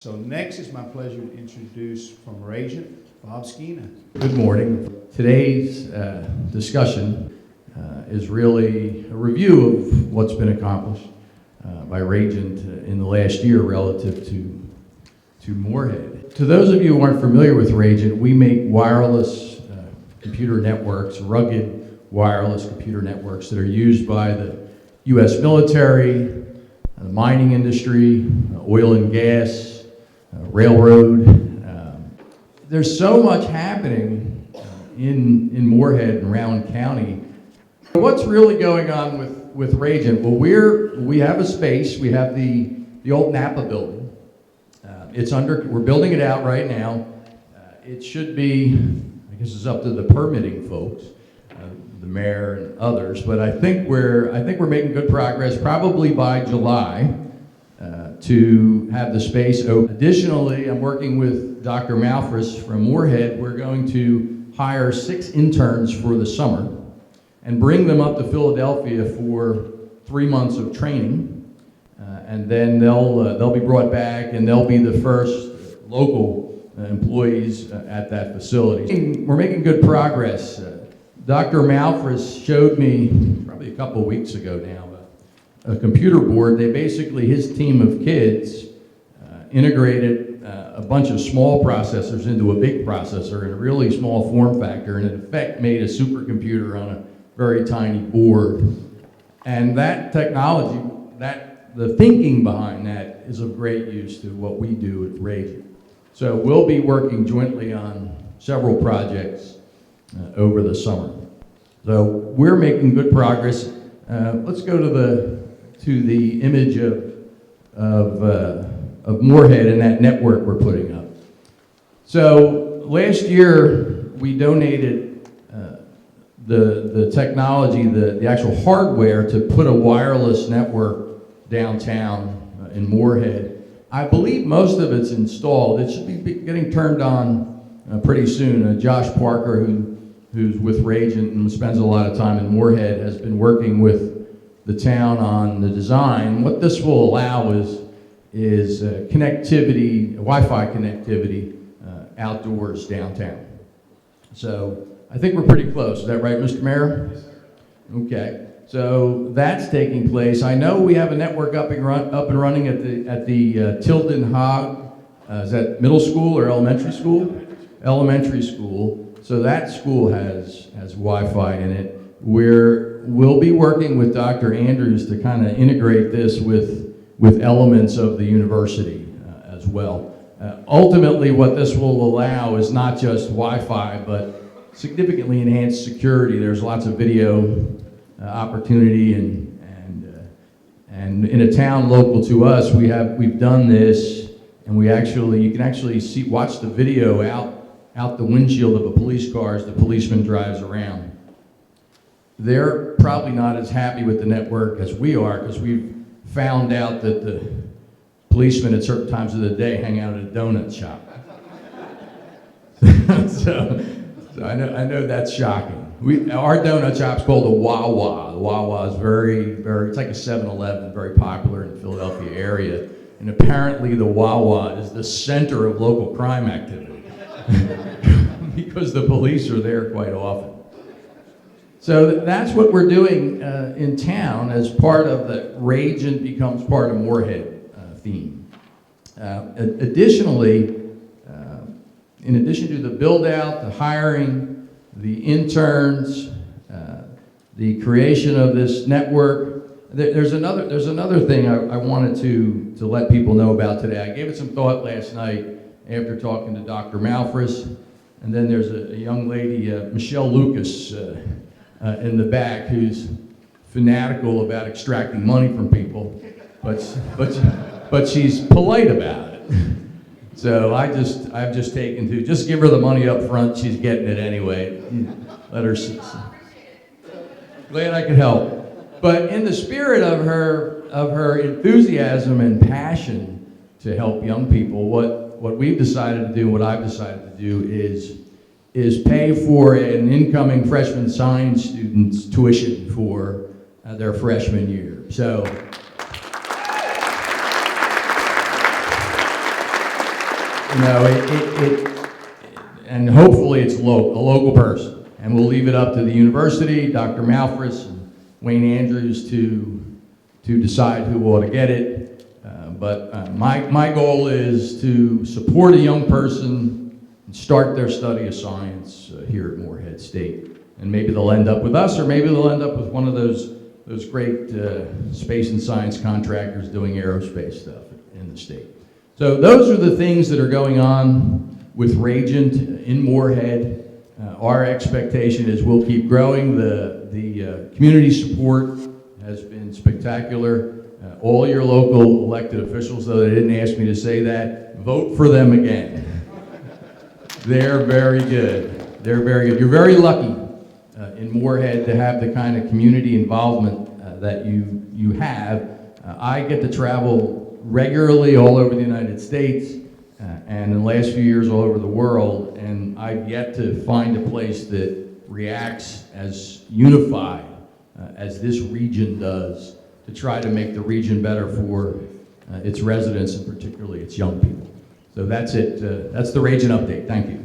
So next, it's my pleasure to introduce from Rajant, Bob Schena. Good morning. Today's discussion is really a review of what's been accomplished by Rajant in the last year relative to Morehead. To those of you who aren't familiar with Rajant, we make wireless computer networks, rugged wireless computer networks that are used by the U.S. military, the mining industry, oil and gas, railroad. There's so much happening in Morehead and Rowan County. What's really going on with Rajant? Well, we have a space. We have the old Napa building. We're building it out right now. It should be, I guess it's up to the permitting folks, the mayor and others, but I think we're making good progress. Probably by July, to have the space open. Additionally, I'm working with Dr. Malfris from Morehead. We're going to hire 6 interns for the summer and bring them up to Philadelphia for 3 months of training, and then they'll be brought back and they'll be the first local employees at that facility. We're making good progress. Dr. Malfris showed me probably a couple of weeks ago now a computer board. They basically, his team of kids integrated a bunch of small processors into a big processor in a really small form factor, and in effect made a supercomputer on a very tiny board. And that technology, the thinking behind that is of great use to what we do at Rajant. So we'll be working jointly on several projects over the summer. So we're making good progress. Let's go to the image of Morehead and that network we're putting up. So last year we donated the technology, the actual hardware to put a wireless network downtown in Morehead. I believe most of it's installed. It should be getting turned on pretty soon. Josh Parker, who's with Rajant and spends a lot of time in Morehead, has been working with the town on the design. What this will allow is connectivity, Wi-Fi connectivity outdoors downtown. So I think we're pretty close. Is that right, Mr. Mayor? Yes, sir. Okay. So that's taking place. I know we have a network up and running at the Tilden Hogg. Is that middle school or elementary school? Elementary school. So that school has Wi-Fi in it. We'll be working with Dr. Andrews to kind of integrate this with elements of the university as well. Ultimately, what this will allow is not just Wi-Fi, but significantly enhanced security. There's lots of video opportunity, and in a town local to us, we've done this, and you can actually watch the video out the windshield of a police car as the policeman drives around. They're probably not as happy with the network as we are, because we've found out that the policemen at certain times of the day hang out at a donut shop. so I know that's shocking. Our donut shop's called a Wawa. The Wawa is very, it's like a 7-Eleven, very popular in the Philadelphia area. And apparently the Wawa is the center of local crime activity because the police are there quite often. So that's what we're doing in town as part of the Rajant becomes part of Morehead theme. Additionally, in addition to the build out, the hiring, the interns, the creation of this network, there's another thing I wanted to let people know about today. I gave it some thought last night after talking to Dr. Malfris, and then there's a young lady, Michelle Lucas, in the back, who's fanatical about extracting money from people, but she's polite about it. So I've just taken to just give her the money up front. She's getting it anyway. Let her. Glad I could help. But in the spirit of her enthusiasm and passion to help young people, what we've decided to do, what I've decided to do is pay for an incoming freshman science student's tuition for their freshman year. So you know, and hopefully it's a local person. And we'll leave it up to the university, Dr. Malfris and Wayne Andrews to decide who ought to get it. But my goal is to support a young person and start their study of science here at Morehead State. And maybe they'll end up with us, or maybe they'll end up with one of those great space and science contractors doing aerospace stuff in the state. So those are the things that are going on with Rajant in Morehead. Our expectation is we'll keep growing. The community support has been spectacular. All your local elected officials, though they didn't ask me to say that, vote for them again. They're very good. They're very good. You're very lucky in Morehead to have the kind of community involvement that you have. I get to travel regularly all over the United States and in the last few years all over the world, and I've yet to find a place that reacts as unified as this region does to try to make the region better for its residents and particularly its young people. So that's it. That's the Rajant update. Thank you.